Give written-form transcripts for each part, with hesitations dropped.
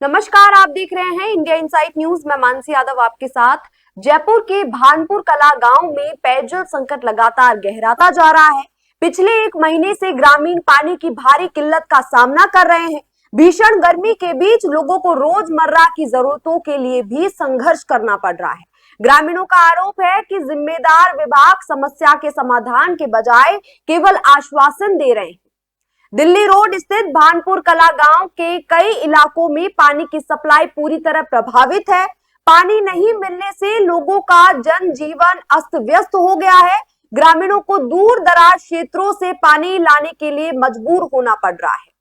नमस्कार, आप देख रहे हैं इंडिया इनसाइट न्यूज। मैं मानसी यादव आपके साथ। जयपुर के भानपुर कला गांव में पेयजल संकट लगातार गहराता जा रहा है। पिछले एक महीने से ग्रामीण पानी की भारी किल्लत का सामना कर रहे हैं। भीषण गर्मी के बीच लोगों को रोजमर्रा की जरूरतों के लिए भी संघर्ष करना पड़ रहा है। ग्रामीणों का आरोप है कि जिम्मेदार विभाग समस्या के समाधान के बजाय केवल आश्वासन दे रहे हैं। दिल्ली रोड स्थित भानपुर कला गांव के कई इलाकों में पानी की सप्लाई पूरी तरह प्रभावित है। पानी नहीं मिलने से लोगों का जनजीवन अस्त व्यस्त हो गया है। ग्रामीणों को दूर दराज क्षेत्रों से पानी लाने के लिए मजबूर होना पड़ रहा है।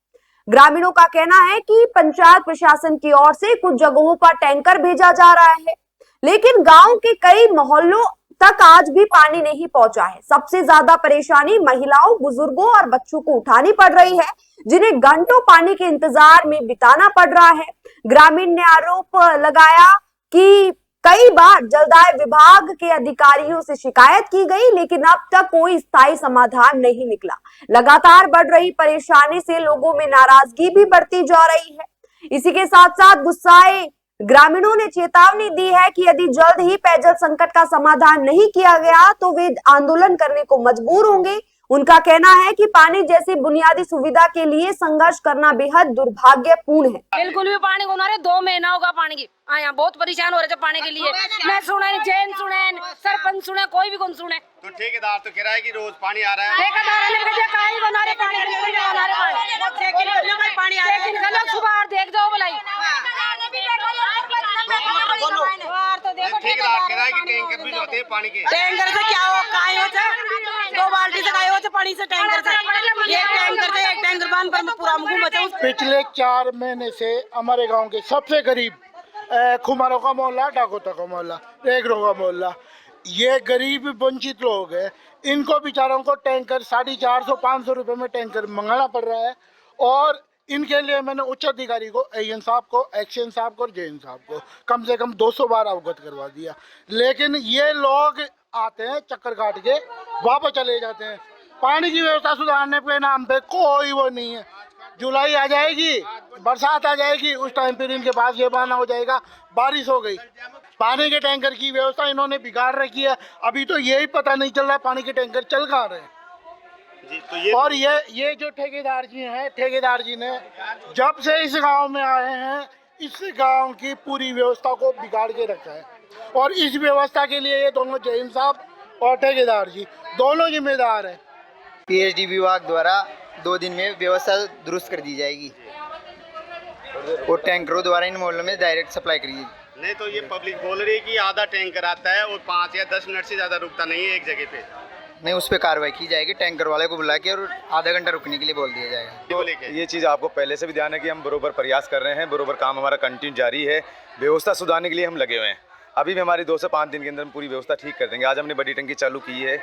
ग्रामीणों का कहना है कि पंचायत प्रशासन की ओर से कुछ जगहों पर टैंकर भेजा जा रहा है, लेकिन गांव के कई मोहल्लों तक आज भी पानी नहीं पहुंचा है। सबसे ज्यादा परेशानी महिलाओं, बुजुर्गों और बच्चों को उठानी पड़ रही है, जिन्हें घंटों पानी के इंतजार में बिताना पड़ रहा है। ग्रामीण ने आरोप लगाया कि कई बार जलदाय विभाग के अधिकारियों से शिकायत की गई, लेकिन अब तक कोई स्थायी समाधान नहीं निकला। लगातार बढ़ रही परेशानी से लोगों में नाराजगी भी बढ़ती जा रही है। इसी के साथ साथ गुस्साए ग्रामीणों ने चेतावनी दी है कि यदि जल्द ही पेयजल संकट का समाधान नहीं किया गया तो वे आंदोलन करने को मजबूर होंगे। उनका कहना है कि पानी जैसी बुनियादी सुविधा के लिए संघर्ष करना बेहद दुर्भाग्यपूर्ण है। बिल्कुल भी पानी को 2 महीना होगा पानी की। यहाँ बहुत परेशान हो रहे थे पानी के लिए। मैं सुने, जैन सुने, सरपंच सुने, कोई भी कौन सुने। तो ठेकेदार तो कह रहा है कि रोज पानी आ रहा है। ठेकेदार ने कहा काहे बना रहे पानी सुबह देख जाओ भलाई। ठेकेदार कह रहा है कि टैंकर भी होते हैं पानी के। टैंकर से क्या हो, काय होता है 2 बाल्टी से काय होता पानी से, टैंकर से एक टैंकर बांध पर पूरा मुंह बचा। पिछले 4 महीने से हमारे गांव के सबसे गरीब खुमारों का मोहल्ला, डाकोता का मोहल्ला, रेगरों का मोहल्ला, ये गरीब वंचित लोग हैं। इनको बेचारों को टैंकर 450-500 रुपए में टैंकर मंगाना पड़ रहा है। और इनके लिए मैंने उच्च अधिकारी को, एएन साहब को, एक्शन साहब को और जेएन साहब को कम से कम 200 बार अवगत करवा दिया, लेकिन ये लोग आते हैं चक्कर काट के वापस चले जाते हैं। पानी की व्यवस्था सुधारने के नाम पे कोई वो नहीं है। जुलाई आ जाएगी, बरसात आ जाएगी, उस टाइम फिर इनके पास ये बहाना हो जाएगा बारिश हो गई। पानी के टैंकर की व्यवस्था इन्होंने बिगाड़ रखी है। अभी तो यही पता नहीं चल रहा पानी के टैंकर चल कहाँ रहे जी, तो और ये जो ठेकेदार जी हैं, ठेकेदार जी ने जब से इस गांव में आए हैं इस गांव की पूरी व्यवस्था को बिगाड़ के रखा है। और इस व्यवस्था के लिए ये दोनों जैन साहब और ठेकेदार जी दोनों जिम्मेदार हैं। पीएचडी विभाग द्वारा 2 दिन में व्यवस्था दुरुस्त कर दी जाएगी और टैंकरों द्वारा इन मोहल्लों में डायरेक्ट सप्लाई करी जाएगी। नहीं तो ये पब्लिक बोल रही है कि आधा टैंकर आता है और 5 या 10 मिनट से ज्यादा रुकता नहीं है एक जगह पे। नहीं, उस पर कार्रवाई की जाएगी। टैंकर वाले को बुला के और आधा घंटा रुकने के लिए बोल दिया जाएगा। तो ये चीज़ आपको पहले से भी ध्यान है कि हम बरोबर प्रयास कर रहे हैं, बरोबर काम हमारा कंटिन्यू जारी है। व्यवस्था सुधारने के लिए हम लगे हुए हैं। अभी भी हमारी 2 से 5 दिन के अंदर हम पूरी व्यवस्था ठीक कर देंगे। आज हमने बड़ी टंकी चालू की है,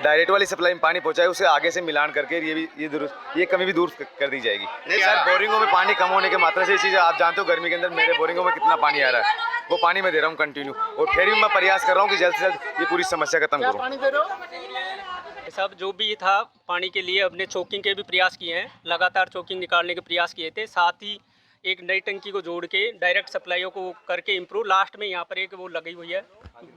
डायरेक्ट वाली सप्लाई में पानी पहुंचाए, उसे आगे से मिलान करके ये कमी भी दूर कर दी जाएगी। नहीं सर, बोरिंगों में पानी कम होने के मात्रा से ये चीज़ आप जानते हो, गर्मी के अंदर मेरे बोरिंगों में कितना पानी आ रहा है, वो पानी मैं दे रहा हूँ कंटिन्यू। और फिर भी मैं प्रयास कर रहा हूँ कि जल्द से जल्द ये पूरी समस्या खत्म करूँ। सब जो भी था पानी के लिए अपने चोकिंग के भी प्रयास किए हैं, लगातार चोकिंग निकालने के प्रयास किए थे। साथ ही एक नई टंकी को जोड़ के डायरेक्ट सप्लाईयों को करके इम्प्रूव। लास्ट में यहाँ पर एक वो लगी हुई है,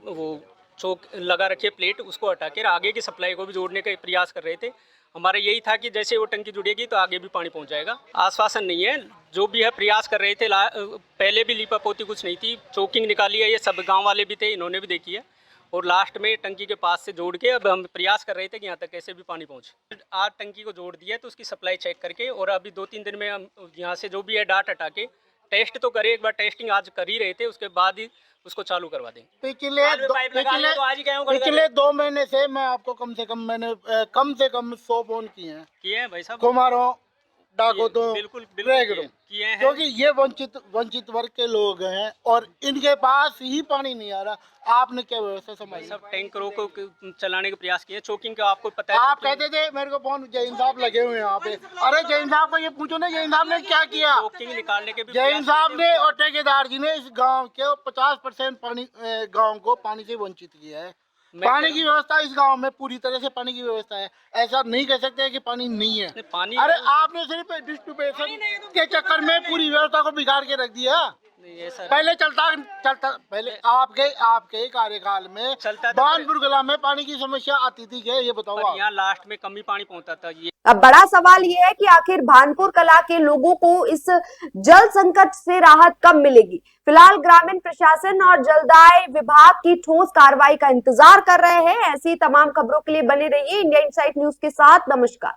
वो चौक लगा रखी है प्लेट, उसको हटा कर आगे की सप्लाई को भी जोड़ने का प्रयास कर रहे थे। हमारा यही था कि जैसे वो टंकी जुड़ेगी तो आगे भी पानी पहुंच जाएगा। आश्वासन नहीं है, जो भी है प्रयास कर रहे थे। पहले भी लीपापोती कुछ नहीं थी, चोकिंग निकाली है, ये सब गांव वाले भी थे, इन्होंने भी देखी है। और लास्ट में टंकी के पास से जोड़ के अब हम प्रयास कर रहे थे कि यहाँ तक कैसे भी पानी पहुँचे। आज टंकी को जोड़ दिया तो उसकी सप्लाई चेक करके, और अभी 2-3 दिन में हम यहाँ से जो भी है डाट हटा के टेस्ट तो करें। एक बार टेस्टिंग आज कर ही रहे थे, उसके बाद ही उसको चालू करवा दें। पिछले 2 महीने से मैं आपको कम से कम 100 फोन किए हैं भाई साहब, कुमारों, डाको तो बिल्कुल किए हैं, क्योंकि ये वंचित वर्ग के लोग हैं और इनके पास ही पानी नहीं आ रहा। आपने क्या व्यवस्था संभाली? सब टैंकरों को चलाने के प्रयास किए। चोकिंग का आपको पता है, आप कहते थे मेरे को फोन जैन साहब लगे हुए हैं यहाँ पे। अरे जैन साहब को ये पूछो ना, जैन साहब ने क्या किया? चोकिंग निकालने के भी जैन साहब ने और ठेकेदार जी ने इस गांव के 50% पानी गांव को पानी से वंचित किया है। पानी की व्यवस्था इस गांव में पूरी तरह से पानी की व्यवस्था है, ऐसा नहीं कह सकते कि पानी नहीं है। पानी अरे आपने सिर्फ डिस्ट्रीब्यूशन के चक्कर में पूरी व्यवस्था को बिगाड़ के रख दिया। नहीं है सर, पहले चलता पहले आपके कार्यकाल में चलता था। बानपुर कला में पानी की समस्या आती थी क्या, ये बताओ पर आप। यहाँ लास्ट में कम ही पानी पहुंचता था। ये अब बड़ा सवाल ये है कि आखिर भानपुर कला के लोगों को इस जल संकट से राहत कब मिलेगी। फिलहाल ग्रामीण प्रशासन और जलदाय विभाग की ठोस कार्रवाई का इंतजार कर रहे हैं। ऐसी तमाम खबरों के लिए बने रहिए इंडिया इनसाइट न्यूज के साथ। नमस्कार।